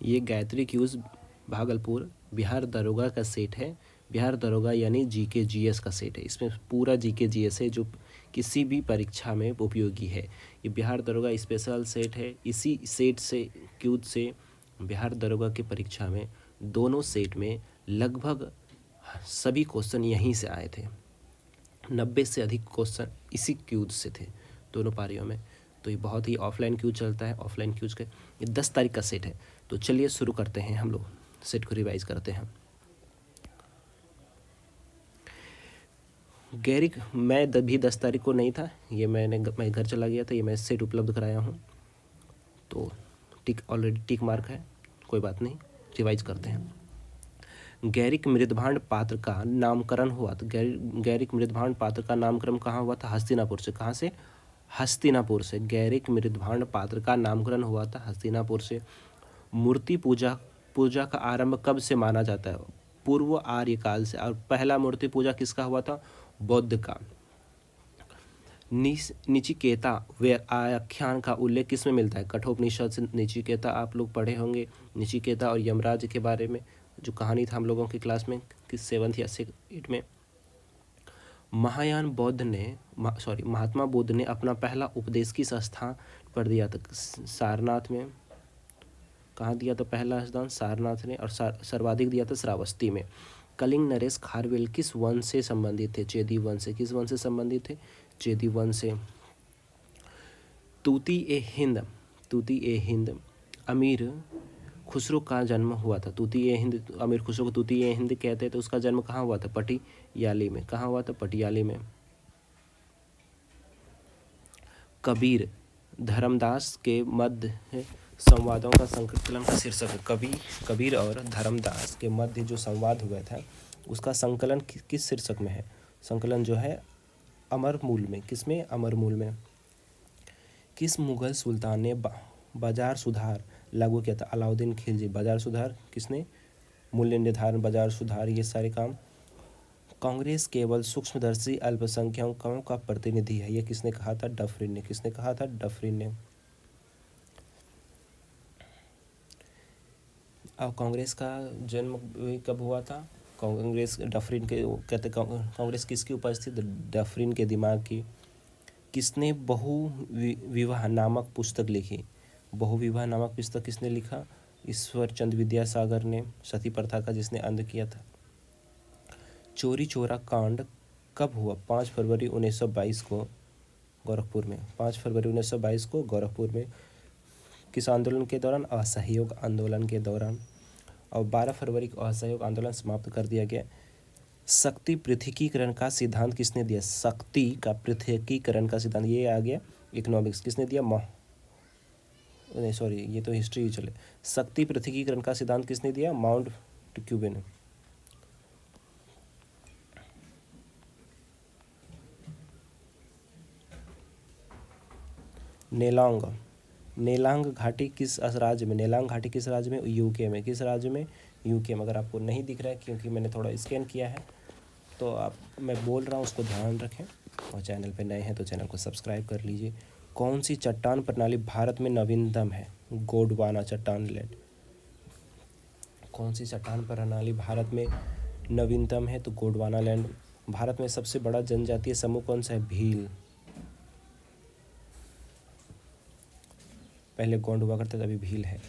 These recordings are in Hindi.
ये गायत्री क्यूज भागलपुर बिहार दरोगा का सेट है। बिहार दरोगा यानी जीके जीएस का सेट है। इसमें पूरा जीके जीएस है जो किसी भी परीक्षा में उपयोगी है। ये बिहार दरोगा स्पेशल सेट है। इसी सेट से क्यूज से बिहार दरोगा की परीक्षा में दोनों सेट में लगभग सभी क्वेश्चन यहीं से आए थे। 90 से अधिक क्वेश्चन इसी क्यूज से थे दोनों पारियों में। तो ये बहुत ही ऑफलाइन क्यूज चलता है। ऑफलाइन क्यूज के ये 10 तारीख का सेट है। तो चलिए शुरू करते हैं, हम लोग सेट को रिवाइज करते हैं। गैरिक मैं भी 10 तारीख को नहीं था, ये मैं घर चला गया था। ये मैं सेट उपलब्ध कराया हूँ, तो टिक ऑलरेडी टिक मार्क है, कोई बात नहीं। रिवाइज करते हैं। गैरिक मृदभांड पात्र का नामकरण हुआ था। गैरिक मृदभांड पात्र का नामकरण कहाँ हुआ था? हस्तिनापुर से। कहाँ से? हस्तिनापुर से। गैरिक मृदभांड पात्र का नामकरण हुआ था हस्तिनापुर से। मूर्ति पूजा का आरंभ कब से माना जाता है? पूर्व आर्य काल से। और पहला मूर्ति पूजा किसका हुआ था? बौद्ध का। निचिकेता व आख्यान का उल्लेख किस में मिलता है? कठोपनिषद से निचिकेता आप लोग पढ़े होंगे। निचिकेता और यमराज के बारे में जो कहानी था हम लोगों की क्लास में, किस 7th या 8 में। महात्मा बुद्ध ने अपना पहला उपदेश किस स्थान पर दिया था? सारनाथ में। कहाँ दिया था पहला स्थान? सारनाथ ने। और सर्वाधिक दिया था श्रावस्ती में। कलिंग नरेश खारवेल किस वंश से संबंधित थे? चेदी वंश से। किस वंश से संबंधित थे? चेदी वंश से। तूती ए हिंद अमीर खुसरो का जन्म हुआ था। तूती ए हिंद अमीर खुसरो को तूती ए हिंद कहते हैं। तो उसका जन्म कहाँ हुआ था? पटियाली में। कहाँ हुआ था? पटियाली में। कबीर धर्मदास के मध्य संवादों का संकलन का शीर्षक है। कबीर और धर्मदास के मध्य जो संवाद हुआ था उसका संकलन किस शीर्षक में है? संकलन जो है अमरमूल में। किसमें? अमरमूल में। किस मुगल सुल्तान ने बाजार सुधार लागू किया था? अलाउद्दीन खिलजी। बाजार सुधार किसने? मूल्य निर्धारण, बाजार सुधार, ये सारे काम। कांग्रेस केवल सूक्ष्मदर्शी अल्पसंख्यकों का प्रतिनिधि है, ये किसने कहा था? डफरिन ने। किसने कहा था? डफरिन ने। अब कांग्रेस का जन्म कब हुआ था? कांग्रेस डफरिन के कहते कांग्रेस किसकी उपस्थित? डफरिन के दिमाग की। किसने बहुविवाह नामक पुस्तक लिखी? बहुविवाह नामक पुस्तक किसने लिखा? ईश्वर चंद्र विद्यासागर ने। सती प्रथा का जिसने अंत किया था। चोरी चोरा कांड कब हुआ? 5 फरवरी 1922 को गोरखपुर में। 5 फरवरी 1922 को गोरखपुर में। किस आंदोलन के दौरान? असहयोग आंदोलन के दौरान। और 12 फरवरी को असहयोग आंदोलन समाप्त कर दिया गया। शक्ति पृथकीकरण का सिद्धांत किसने दिया? शक्ति का पृथकीकरण का सिद्धांत, ये आ गया इकोनॉमिक्स। किसने दिया? नहीं सॉरी, ये तो हिस्ट्री ही चले। शक्ति पृथकीकरण का सिद्धांत किसने दिया? माउंट क्यूबे ने। नेलांग घाटी किस राज्य में? नेलांग घाटी किस राज्य में? यूके में। किस राज्य में? यूके में। अगर आपको नहीं दिख रहा है क्योंकि मैंने थोड़ा स्कैन किया है, तो मैं बोल रहा हूँ उसको ध्यान रखें। और चैनल पे नए हैं तो चैनल को सब्सक्राइब कर लीजिए। कौन सी चट्टान प्रणाली भारत में नवीनतम है? गोंडवाना चट्टान लैंड। कौन सी चट्टान प्रणाली भारत में नवीनतम है? तो गोंडवाना लैंड। भारत में सबसे बड़ा जनजातीय समूह कौन सा है? भील। पहले गोंड हुआ करता था, अभी भील है।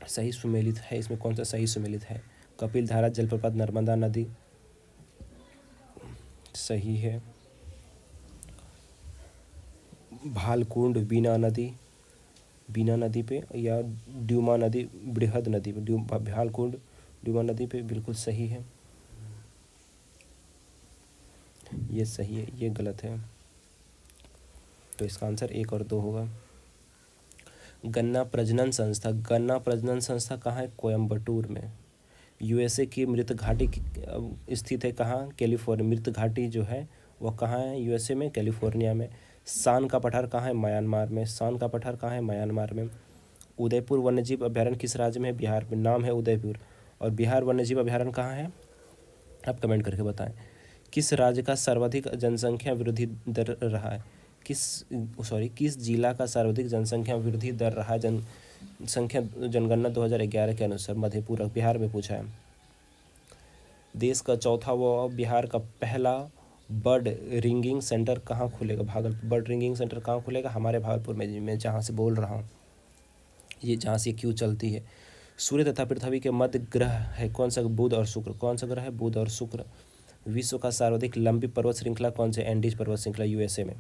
सही सुमेलित है, इसमें कौन सा सही सुमेलित है? कपिल धारा जलप्रपात नर्मदा नदी सही है। भालकुंड बीना नदी पे, या ड्यूमा नदी बृहद नदी पे? भालकुंड ड्यूमा नदी पे बिल्कुल सही है। ये सही है, ये गलत है। तो इसका आंसर 1 और 2 होगा। गन्ना प्रजनन संस्था कहाँ है? कोयम्बटूर में। यूएसए की मृत घाटी स्थित है कहाँ? कैलिफोर्निया। मृत घाटी जो है वह कहाँ है? यूएसए में, कैलिफोर्निया में। सान का पठार कहाँ है? म्यांमार में। सान का पठार कहाँ है? म्यांमार में। उदयपुर वन्यजीव अभ्यारण्य किस राज्य में है? बिहार में। नाम है उदयपुर। और बिहार वन्यजीव अभ्यारण्य कहाँ है? आप कमेंट करके बताएं। किस राज्य का सर्वाधिक जनसंख्या वृद्धि दर रहा है? किस जिला का सर्वाधिक जनसंख्या वृद्धि दर रहा? जनसंख्या जनगणना 2011 के अनुसार मधेपुरा बिहार में पूछा है। देश का चौथा व बिहार का पहला बर्ड रिंगिंग सेंटर कहाँ खुलेगा? बर्ड रिंगिंग सेंटर कहाँ खुलेगा? हमारे भागलपुर में, मैं जहाँ से बोल रहा हूँ, ये जहाँ से क्यों चलती है। सूर्य तथा पृथ्वी के मध्य ग्रह है कौन सा? बुध और शुक्र। कौन सा ग्रह है? बुध और शुक्र। विश्व का सर्वाधिक लंबी पर्वत श्रृंखला कौन से? एंडीज पर्वत श्रृंखला, यूएसए में।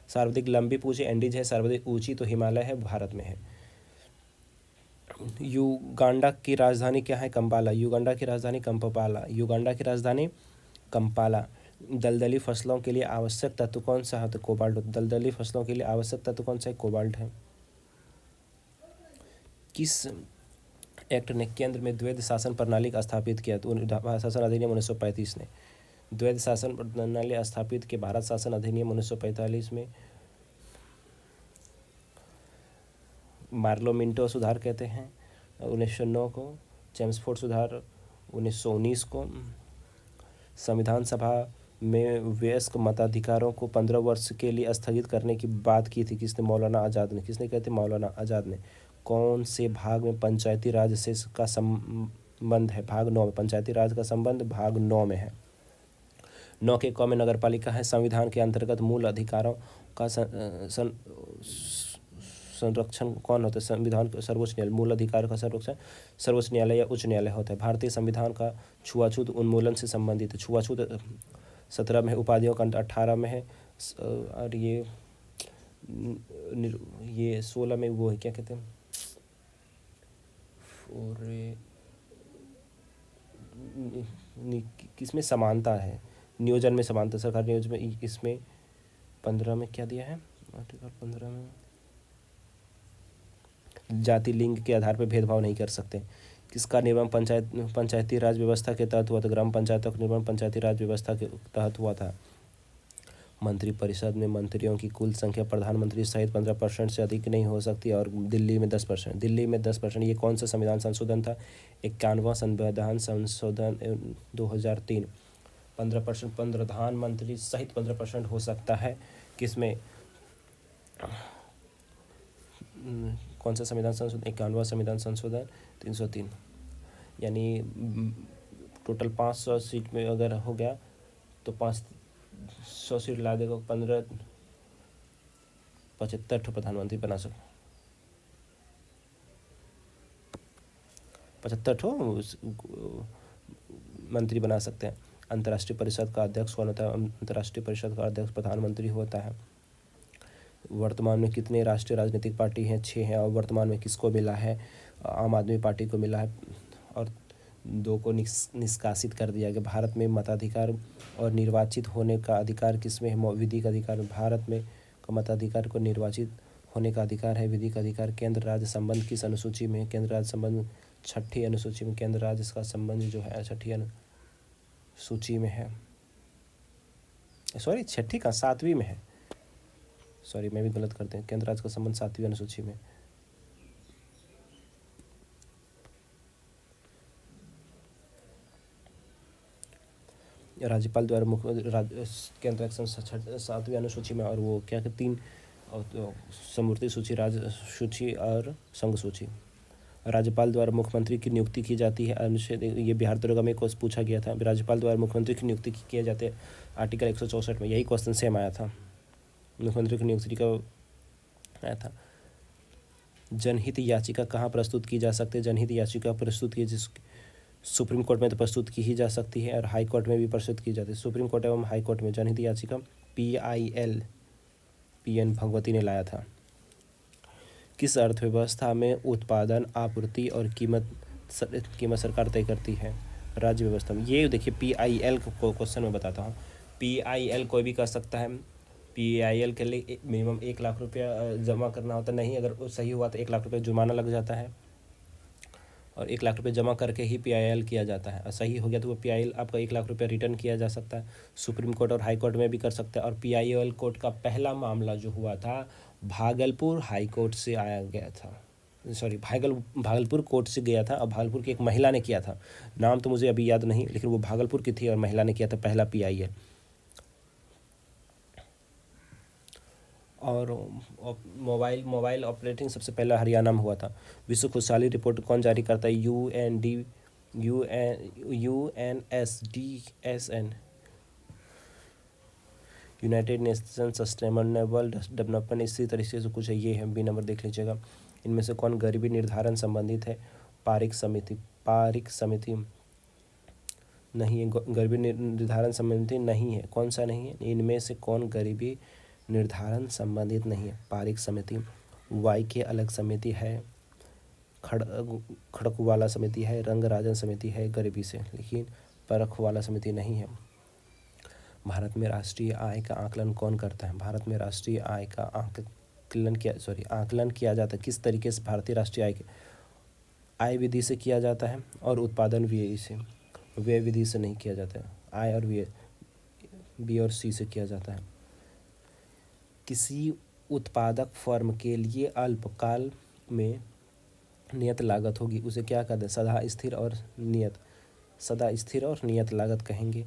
सर्वाधिक लंबी पूछे एंडीज है, सर्वाधिक ऊंची तो हिमालय है, भारत में है। युगांडा की राजधानी क्या है? कंपाला। युगांडा की राजधानी कंपाला। युगांडा की राजधानी कंपाला। दलदली फसलों के लिए आवश्यक तत्व कौन सा है? तो कोबाल्ट। दलदली फसलों के लिए आवश्यक तत्व कौन सा है? कोबाल्ट है। किस एक्ट ने केंद्र में द्वैध शासन प्रणाली का स्थापित किया? तो शासन अधिनियम 1935 ने द्वैध शासन प्रणाली स्थापित की। भारत शासन अधिनियम 1945 में। मार्लो-मिंटो सुधार कहते हैं 1909 को। चेम्सफोर्ड सुधार 1919 को। संविधान सभा में वयस्क मताधिकारों को 15 वर्ष के लिए स्थगित करने की बात की थी किसने? मौलाना आज़ाद ने। किसने कहते? मौलाना आज़ाद ने। कौन से भाग में पंचायती राज से का संबंध है? भाग 9 में। पंचायती राज का संबंध भाग 9 में है। 9 के क में नगरपालिका है। संविधान के अंतर्गत मूल अधिकारों का संरक्षण कौन होता है? संविधान का सर्वोच्च न्यायालय। मूल अधिकार का संरक्षण सर्वोच्च न्यायालय या उच्च न्यायालय होता है। भारतीय संविधान का छुआछूत उन्मूलन से संबंधित है। छुआछूत 17 में है, उपाधियों का 18 में है, और ये 16 में वो है, क्या कहते हैं, और किसमें समानता है? नियोजन में समानता, सरकार नियोजन में। इसमें 15 में क्या दिया है? आर्टिकल 15 में जाति लिंग के आधार पर भेदभाव नहीं कर सकते। किसका निर्माण पंचायती राज व्यवस्था के तहत हुआ था? ग्राम पंचायतों का निर्माण पंचायती राज व्यवस्था के तहत हुआ था। मंत्रिपरिषद में मंत्रियों की कुल संख्या प्रधानमंत्री सहित 15% से अधिक नहीं हो सकती, और दिल्ली में 10%। दिल्ली में 10%। ये कौन सा संविधान संशोधन था? 51वां संविधान संशोधन 2003। 15% प्रधानमंत्री सहित 15% हो सकता है। किसमें? कौन सा संविधान संशोधन? 51वां संविधान संशोधन 303। यानी टोटल 500 सीट में अगर हो गया तो 500 सीट ला देगा, 75 प्रधानमंत्री बना सकते, 75 मंत्री बना सकते हैं। अंतर्राष्ट्रीय परिषद का अध्यक्ष कौन होता है? अंतर्राष्ट्रीय परिषद का अध्यक्ष प्रधानमंत्री होता है। वर्तमान में कितने राष्ट्रीय राजनीतिक पार्टी हैं? 6 हैं। और वर्तमान में किसको मिला है? आम आदमी पार्टी को मिला है, और 2 को निष्कासित कर दिया गया। भारत में मताधिकार और निर्वाचित होने का अधिकार किसमें है? विधिक अधिकार। भारत में मताधिकार को निर्वाचित होने का अधिकार है। विधिक अधिकार। केंद्र राज्य संबंध किस अनुसूची में? केंद्र राज्य संबंध 6ठी अनुसूची में। केंद्र राज्य का संबंध जो है 6ठी अनुसूची में है। सॉरी, 6ठी का 7वीं में है। सॉरी, मैं भी गलत करते हैं। केंद्र राज्य का संबंध 7वीं अनुसूची में। राज्यपाल द्वारा केंद्र राज्य 7वीं अनुसूची में, और वो क्या कहते 3 समूर्ति सूची, राज्य सूची और संघ सूची। राज्यपाल द्वारा मुख्यमंत्री की नियुक्ति की जाती है। अनुच्छेद, ये बिहार दरोगा में क्वेश्चन पूछा गया था। राज्यपाल द्वारा मुख्यमंत्री की नियुक्ति किए जाते हैं आर्टिकल 164 में। यही क्वेश्चन सेम आया था, मुख्यमंत्री की नियुक्ति का आया था। जनहित याचिका कहाँ प्रस्तुत की जा सकती है? जनहित याचिका प्रस्तुत की सुप्रीम कोर्ट में तो प्रस्तुत की ही जा सकती है, और हाई कोर्ट में भी प्रस्तुत की जाती है। सुप्रीम कोर्ट एवं हाई कोर्ट में जनहित याचिका PIL PN भगवती ने लाया था। किस अर्थव्यवस्था में उत्पादन, आपूर्ति और कीमत सरकार तय करती है? राज्य व्यवस्था में। ये देखिए PIL को क्वेश्चन में बताता हूँ। PIL कोई भी कर सकता है। PIL के लिए मिनिमम 1 लाख रुपया जमा करना होता नहीं, अगर सही हुआ तो 1 लाख रुपये जुर्माना लग जाता है, और 1 लाख रुपये जमा करके ही PIL किया जाता है। और सही हो गया तो वो PIL आपका 1 लाख रुपये रिटर्न किया जा सकता है। सुप्रीम कोर्ट और हाई कोर्ट में भी कर सकते हैं। और PIL कोर्ट का पहला मामला जो हुआ था भागलपुर हाई कोर्ट से आया गया था। सॉरी, भागलपुर कोर्ट से गया था, और भागलपुर की एक महिला ने किया था। नाम तो मुझे अभी याद नहीं, लेकिन वो भागलपुर की थी और महिला ने किया था पहला PIL। और मोबाइल ऑपरेटिंग सबसे पहला हरियाणा में हुआ था। विश्व खुशहाली रिपोर्ट कौन जारी करता है? UNSDSN, United nation sustainable development. इसी तरीके से कुछ है, ये है, बी नंबर देख लीजिएगा। इनमें से कौन गरीबी निर्धारण संबंधित है? पारिक समिति नहीं है। गरीबी निर्धारण संबंधित नहीं है। कौन सा नहीं है? इनमें से कौन गरीबी निर्धारण संबंधित नहीं है? पारिक समिति। वाई के अलग समिति है, खड़कवाला समिति है, रंगराजन समिति है गरीबी से, लेकिन परखवाला समिति नहीं है। भारत में राष्ट्रीय आय का आकलन कौन करता है? भारत में राष्ट्रीय आय का आकलन किया जाता है किस तरीके से? भारतीय राष्ट्रीय आय विधि से किया जाता है और उत्पादन व्यय से, व्यय विधि से नहीं किया जाता है। आय और व्यय बी और सी से किया जाता है। किसी उत्पादक फर्म के लिए अल्पकाल में नियत लागत होगी, उसे क्या कहते हैं? सदा स्थिर और नियत लागत कहेंगे।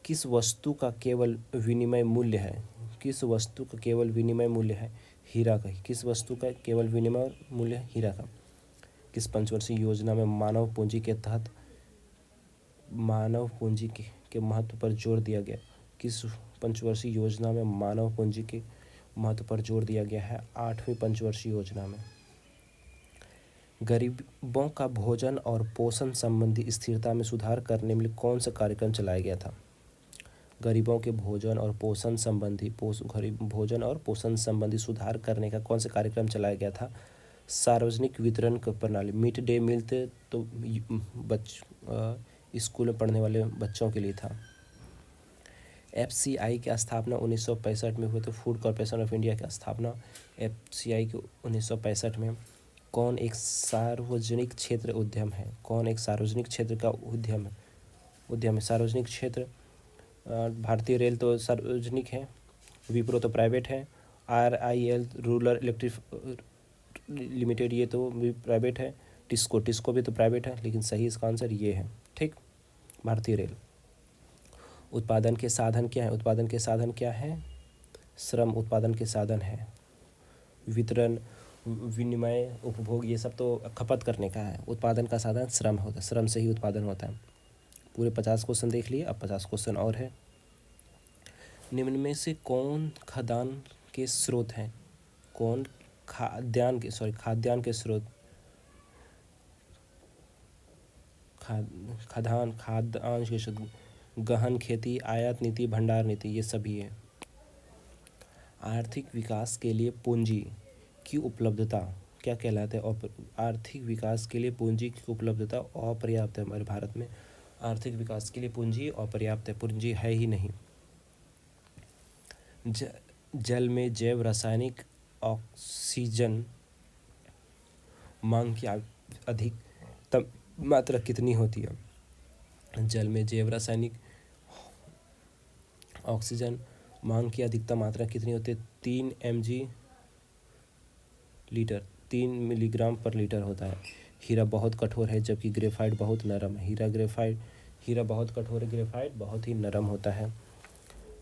किस वस्तु का केवल विनिमय मूल्य है? किस वस्तु का केवल विनिमय मूल्य है? हीरा का। किस वस्तु का केवल विनिमय मूल्य है? हीरा का। किस पंचवर्षीय योजना में मानव पूंजी के तहत मानव पूंजी के महत्व पर जोर दिया गया? किस पंचवर्षीय योजना में मानव पूंजी के महत्व पर जोर दिया गया है? 8वीं पंचवर्षीय योजना में। गरीबों का भोजन और पोषण संबंधी स्थिरता में सुधार करने में कौन सा कार्यक्रम चलाया गया था? गरीबों के भोजन और पोषण संबंधी सुधार करने का कौन सा कार्यक्रम चलाया गया था? सार्वजनिक वितरण प्रणाली। मिड डे मील तो स्कूल में पढ़ने वाले बच्चों के लिए था। FCI की स्थापना 1965 में हुई तो फूड कॉरपोरेशन ऑफ इंडिया की स्थापना FCI की 1965 में। कौन एक सार्वजनिक क्षेत्र उद्यम है? कौन एक सार्वजनिक क्षेत्र का उद्यम है? सार्वजनिक क्षेत्र भारतीय रेल तो सार्वजनिक है, विप्रो तो प्राइवेट है, RIL रूरल इलेक्ट्रिक लिमिटेड ये तो भी प्राइवेट है, टिस्को भी तो प्राइवेट है, लेकिन सही इसका आंसर ये है। ठीक, भारतीय रेल। उत्पादन के साधन क्या है? उत्पादन के साधन क्या है? श्रम उत्पादन के साधन है। वितरण, विनिमय, उपभोग ये सब तो खपत करने का है। उत्पादन का साधन श्रम होता है, श्रम से ही उत्पादन होता है। पूरे 50 क्वेश्चन देख लिए, अब 50 क्वेश्चन और है। निम्न में से कौन खाद्यान्न के स्रोत हैं? कौन खाद्यान्न के स्रोत खाद्यान्न के स्रोत? गहन खेती, आयात नीति, भंडार नीति, ये सभी है। आर्थिक विकास के लिए पूंजी की उपलब्धता क्या कहलाता है? आर्थिक विकास के लिए पूंजी की उपलब्धता अपर्याप्त है। हमारे भारत में आर्थिक विकास के लिए पूंजी अपर्याप्त है, पूंजी है ही नहीं। जल में जैव रासायनिक ऑक्सीजन मांग की अधिकतम मात्रा कितनी होती है? जल में जैव रासायनिक ऑक्सीजन मांग की अधिकतम मात्रा कितनी होती है? 3 मिलीग्राम पर लीटर होता है। हीरा बहुत कठोर है जबकि ग्रेफाइट बहुत नरम है। हीरा बहुत कठोर है, ग्रेफाइट बहुत ही नरम होता है।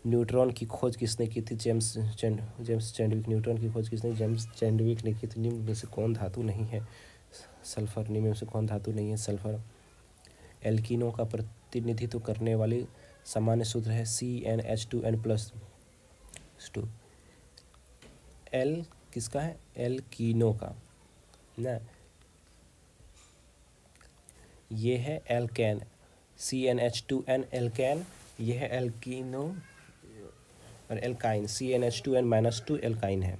न्यूट्रॉन की खोज किसने की थी? James Chadwick. न्यूट्रॉन की खोज किसने? जेम्स चैडविक ने की थी। निम्न में से कौन धातु नहीं है? सल्फर। निम्न में से कौन धातु नहीं है? सल्फर। एल्कीनों का प्रतिनिधित्व करने वाली सामान्य सूत्र है CnH2n+2। एल किसका है? एल्कीनो का ना, ये है एल्केन। CnH2n एल्केन, ये है एल्कीनो और एल्काइन। CnH2n-2 एल्काइन है।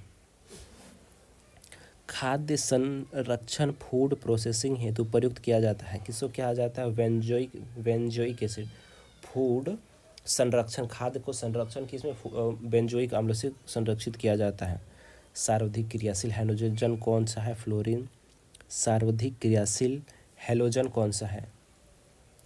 खाद्य संरक्षण फूड प्रोसेसिंग हेतु प्रयुक्त किया जाता है। किसको कहा जाता है? Benzoic acid. फूड संरक्षण, खाद्य को संरक्षण किसमें? बेंजोइक अम्ल से संरक्षित किया जाता है। सर्वाधिक क्रियाशील हैलोजन कौन सा है? फ्लोरीन। सर्वाधिक क्रियाशील हैलोजन कौन सा है?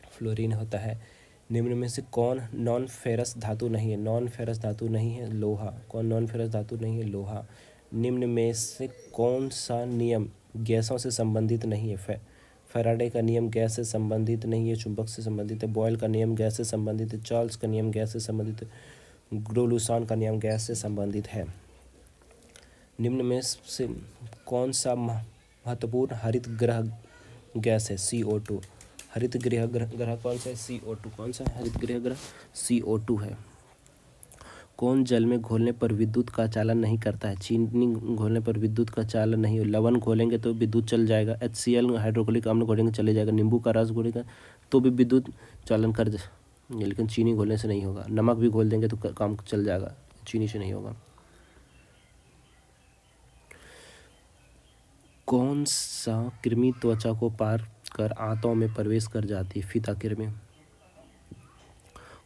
फ्लोरीन होता है। निम्न में से कौन नॉन फेरस धातु नहीं है? नॉन फेरस धातु नहीं है? लोहा। कौन नॉन फेरस धातु नहीं है? लोहा। निम्न में से कौन सा नियम गैसों से संबंधित नहीं है? फैराडे का नियम गैस से संबंधित नहीं है, चुंबक से संबंधित है। बॉयल का नियम गैस से संबंधित है। चार्ल्स का नियम गैस से संबंधित है। ग्रोलुसान का नियम गैस से संबंधित है। निम्न में से कौन सा महत्वपूर्ण हरित गृह गैस है? CO2। हरित गृह ग्रह कौन सा है? CO2। कौन सा है हरित गृह ग्रह? CO2 है। कौन जल में घोलने पर विद्युत का चालन नहीं करता है? चीनी घोलने पर विद्युत का चालन नहीं हो। लवण घोलेंगे तो विद्युत चल जाएगा। HCl हाइड्रोक्लोरिक अम्ल घोलेंगे चले जाएगा। नींबू का रस घोलेगा तो भी विद्युत चालन कर लेकिन चीनी घोलने से नहीं होगा। नमक भी घोल देंगे तो काम चल जाएगा, चीनी से नहीं होगा। कौन सा कृमि त्वचा को पार कर आंतों में प्रवेश कर जाती है? फीता कृमि।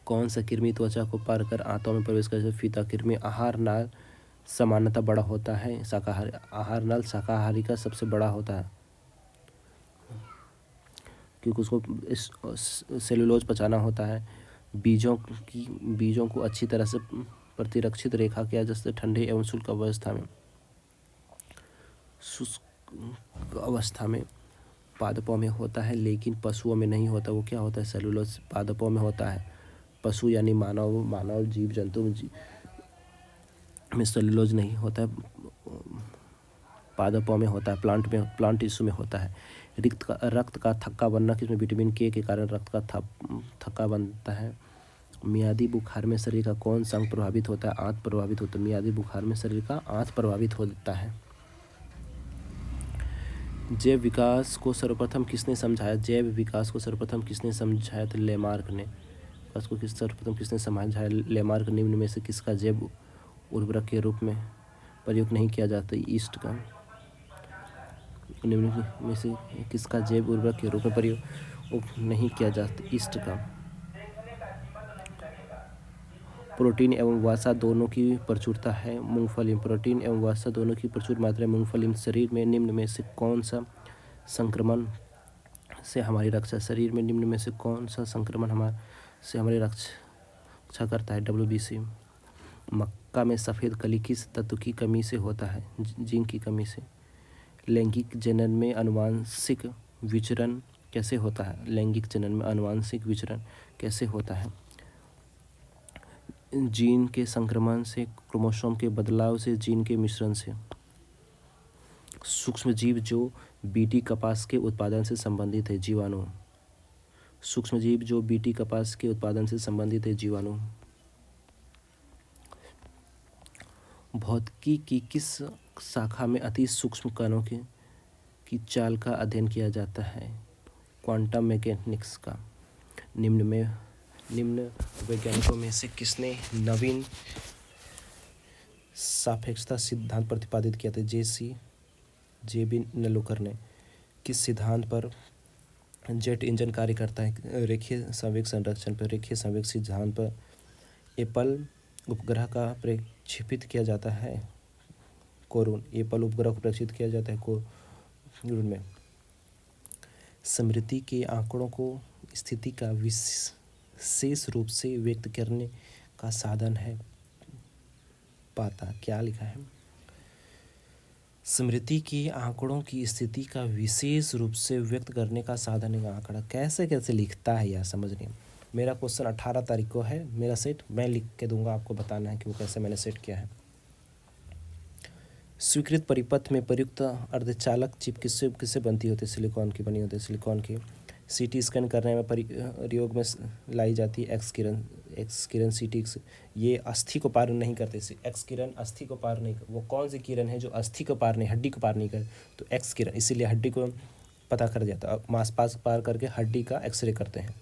कौन सा कृमि त्वचा को पार कर आंतों में प्रवेश कर जाती है? फीता कृमि। आहार नाल सामान्यतः बड़ा होता है शाकाहारी। आहार नाल शाकाहारी का सबसे बड़ा होता है क्योंकि उसको सेलुलोज पचाना होता है। बीजों को अच्छी तरह से प्रतिरक्षित रेखा किया जैसे ठंडे एवं शुष्क अवस्था में पादपों में होता है, लेकिन पशुओं में नहीं होता। वो क्या होता है? सेलुलोज पादपों में होता है। पशु यानी मानव जीव जंतु में सेलुलोज नहीं होता है, पादपों में होता है, प्लांट टिश्यू में होता है। रक्त का थक्का बनना, किसमें? विटामिन के कारण रक्त का थक्का बनता है। मियादी बुखार में शरीर का कौन सा अंग प्रभावित होता है? आंत प्रभावित होता है। मियादी बुखार में शरीर का आंत प्रभावित होता है। जैव विकास को सर्वप्रथम किसने समझाया? जैव विकास को सर्वप्रथम किसने समझाया? तो लेमार्क ने। उसको सर्वप्रथम किसने समझाया? लेमार्क। निम्न में से किसका जैव उर्वरक के रूप में प्रयोग नहीं किया जाता? ईस्ट का। निम्न में से किसका जैव उर्वरक के रूप में प्रयोग नहीं किया जाता? ईस्ट का। प्रोटीन एवं वसा दोनों की प्रचुरता है मूंगफली में। प्रोटीन एवं वसा दोनों की प्रचुर मात्रा में मूंगफली में। शरीर में निम्न में से कौन सा संक्रमण से हमारी रक्षा? शरीर में निम्न में से कौन सा संक्रमण हमारी रक्षा करता है? WBC। मक्का में सफ़ेद कली किस तत्व की कमी से होता है? जिंक की कमी से। लैंगिक जनन में आनुवंशिक विचरण कैसे होता है? लैंगिक जनन में आनुवंशिक विचरण कैसे होता है? जीन के संक्रमण से, क्रोमोसोम के बदलाव से, जीन के मिश्रण से। सूक्ष्म जीव जो बीटी कपास के उत्पादन से संबंधित है? जीवाणु। सूक्ष्म जीव जो बीटी कपास के उत्पादन से संबंधित है? जीवाणु। भौतिकी की किस शाखा में अति सूक्ष्म कणों की चाल का अध्ययन किया जाता है? क्वांटम मैकेनिक्स का। निम्न वैज्ञानिकों में से किसने नवीन सापेक्षता सिद्धांत प्रतिपादित किया था? JB नलूकर ने। किस सिद्धांत पर जेट इंजन कार्य करता है? रेखीय संवेग संरक्षण पर। रेखीय संवेग सिद्धांत पर। एप्पल उपग्रह का प्रक्षेपित किया जाता है कोरून। एप्पल उपग्रह को प्रक्षेपित किया जाता है कोरून में। स्मृति के आंकड़ों को स्थिति का विशेष रूप से व्यक्त करने का साधन है। पाता क्या लिखा है? स्मृति के आंकड़ों की स्थिति का विशेष रूप से व्यक्त करने का साधन है आंकड़ा। कैसे लिखता है यार, समझ नहीं। मेरा क्वेश्चन 18 तारीख को है, मेरा सेट मैं लिख के दूंगा, आपको बताना है कि वो कैसे मैंने सेट किया है। स्वीकृत परिपथ में प्रयुक्त अर्धचालक चिप किससे बनती होती है? सिलिकॉन की बनी होती है। सिलिकॉन की। CT स्कैन करने में प्रयोग में लाई जाती है एक्स किरण CT। ये अस्थि को पार नहीं करते। एक्स किरण अस्थि को पार नहीं वो कौन सी किरण है जो अस्थि को पार नहीं, हड्डी को पार नहीं करे? तो एक्स किरण। इसीलिए हड्डी को पता कर जाता है। मांसपेशी पार करके हड्डी का एक्सरे करते हैं।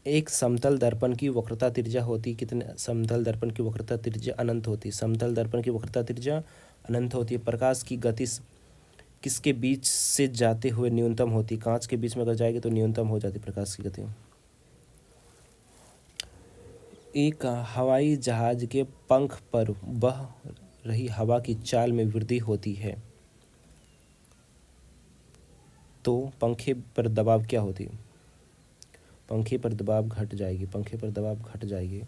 एक समतल दर्पण की वक्रता त्रिज्या होती कितने? समतल दर्पण की वक्रता त्रिज्या अनंत होती है। समतल दर्पण की वक्रता त्रिज्या अनंत होती है। प्रकाश की गति किसके बीच से जाते हुए न्यूनतम होती? कांच के बीच में अगर जाएगी तो न्यूनतम हो जाती प्रकाश की गति। एक हवाई जहाज के पंख पर बह रही हवा की चाल में वृद्धि होती है तो पंखे पर दबाव क्या होती है? पंखे पर दबाव घट जाएगी। पंखे पर दबाव घट जाएगी।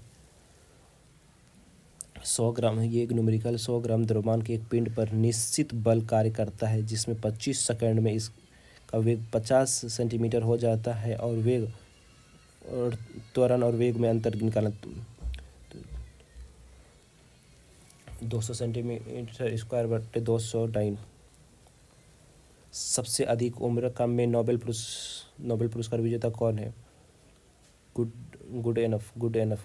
100 ग्राम, ये एक न्यूमेरिकल 100 ग्राम द्रव्यमान के एक पिंड पर निश्चित बल कार्य करता है जिसमें 25 सेकंड में इसका वेग 50 सेंटीमीटर हो जाता है और वेग और त्वरण और वेग में अंतर निकालना। 200 सेंटीमीटर स्क्वायर बटे 209। सबसे अधिक उम्र का में नोबेल पुरस्कार विजेता कौन है? गुड एनफ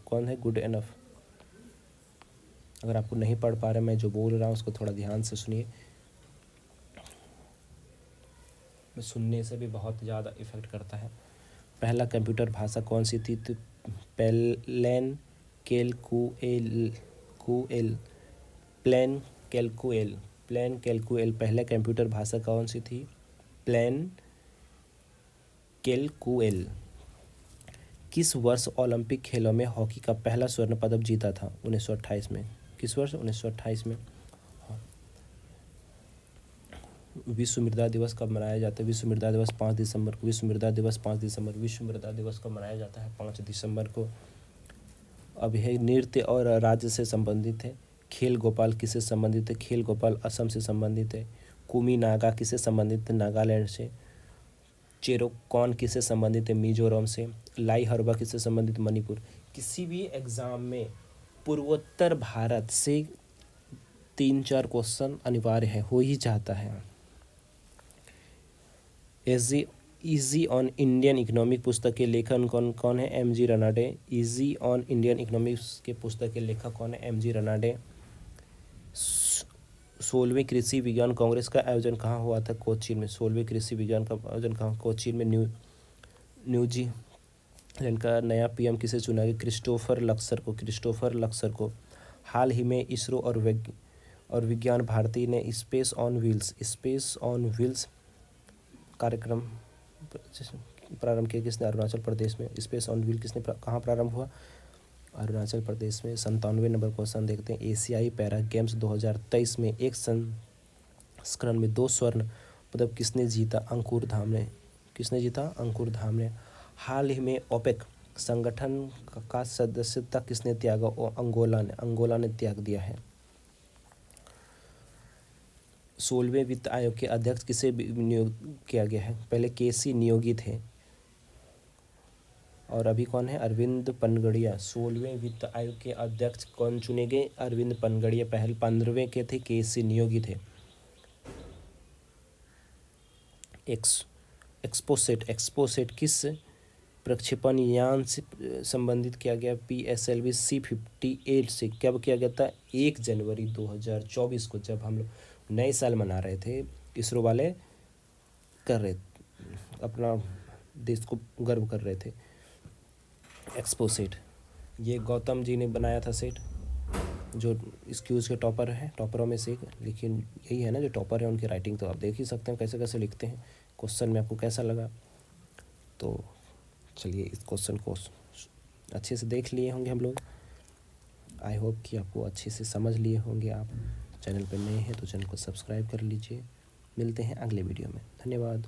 कौन है? Good enough. अगर आपको नहीं पढ़ पा रहे, मैं जो बोल रहा हूँ उसको थोड़ा ध्यान से सुनिए, सुनने से भी बहुत ज़्यादा इफेक्ट करता है। पहला कंप्यूटर भाषा कौन सी थी? तो प्लेन कैलकुएल पहले कंप्यूटर भाषा कौन सी थी? प्लेन कैलकुएल। किस वर्ष ओलंपिक खेलों में हॉकी का पहला स्वर्ण पदक जीता था? 1928 में। किस वर्ष? 1928 में। विश्व मृदा दिवस कब मनाया जाता है? विश्व मृदा दिवस 5 दिसंबर को। विश्व मृदा दिवस 5 दिसंबर। विश्व मृदा दिवस कब मनाया जाता है? 5 दिसंबर को। अब यह नृत्य और राज्य से संबंधित है। खेल गोपाल किससे संबंधित है? खेल गोपाल असम से संबंधित है। कुमी नागा किससे संबंधित है? नागालैंड से। चेरोकॉन किससे संबंधित है? मिजोरम से। लाई हरबा किससे संबंधित? मणिपुर। किसी भी एग्जाम में पूर्वोत्तर भारत से 3-4 क्वेश्चन अनिवार्य है, हो ही जाता है। इजी ऑन इंडियन इकोनॉमिक पुस्तक के लेखक कौन है? MG. Ranade. Easy on Indian economics के पुस्तक के लेखक कौन है? एम.जी. रनाडे। 16वीं कृषि विज्ञान कांग्रेस का आयोजन कहाँ हुआ था? कोचीन में। 16वीं कृषि विज्ञान का आयोजन कहाँ? कोचीन में। न्यूजीलैंड का नया पीएम किसे चुना गया? क्रिस्टोफर लक्सर को। हाल ही में इसरो और विज्ञान भारती ने स्पेस ऑन व्हील्स कार्यक्रम प्रारंभ किया। किसने? अरुणाचल प्रदेश में। स्पेस ऑन व्हील किसने कहाँ प्रारंभ हुआ? अरुणाचल प्रदेश में। 97 नंबर क्वेश्चन देखते हैं। एशियाई पैरा गेम्स 2023 में एक संस्करण में 2 स्वर्ण पदक किसने जीता? अंकुर धाम ने। किसने जीता? अंकुर धाम ने। हाल ही में ओपेक संगठन का सदस्यता किसने त्यागा? अंगोला ने त्याग दिया है। 16वें वित्त आयोग के अध्यक्ष किसे नियुक्त किया गया है? पहले केसी नियोगी थे और अभी कौन है? अरविंद पनगड़िया। 16वें वित्त आयोग के अध्यक्ष कौन चुने गए? अरविंद पनगड़िया। पहले 15वें के थे केसी नियोगी थे। एक्सपोसेट किस प्रक्षेपण यान से संबंधित किया गया? PSLV C-58 से। कब किया गया था? 1 जनवरी 2024 को, जब हम लोग नए साल मना रहे थे। इसरो वाले कर रहे अपना देश को गर्व कर रहे थे। एक्सपोसेट ये गौतम जी ने बनाया था सेट, जो इस क्यूज़ के टॉपरों में से एक। लेकिन यही है ना, जो टॉपर है उनकी राइटिंग तो आप देख ही सकते हैं कैसे कैसे लिखते हैं। क्वेश्चन में आपको कैसा लगा? तो चलिए इस क्वेश्चन को अच्छे से देख लिए होंगे हम लोग। आई होप कि आपको अच्छे से समझ लिए होंगे। आप चैनल पर नए हैं तो चैनल को सब्सक्राइब कर लीजिए। मिलते हैं अगले वीडियो में। धन्यवाद।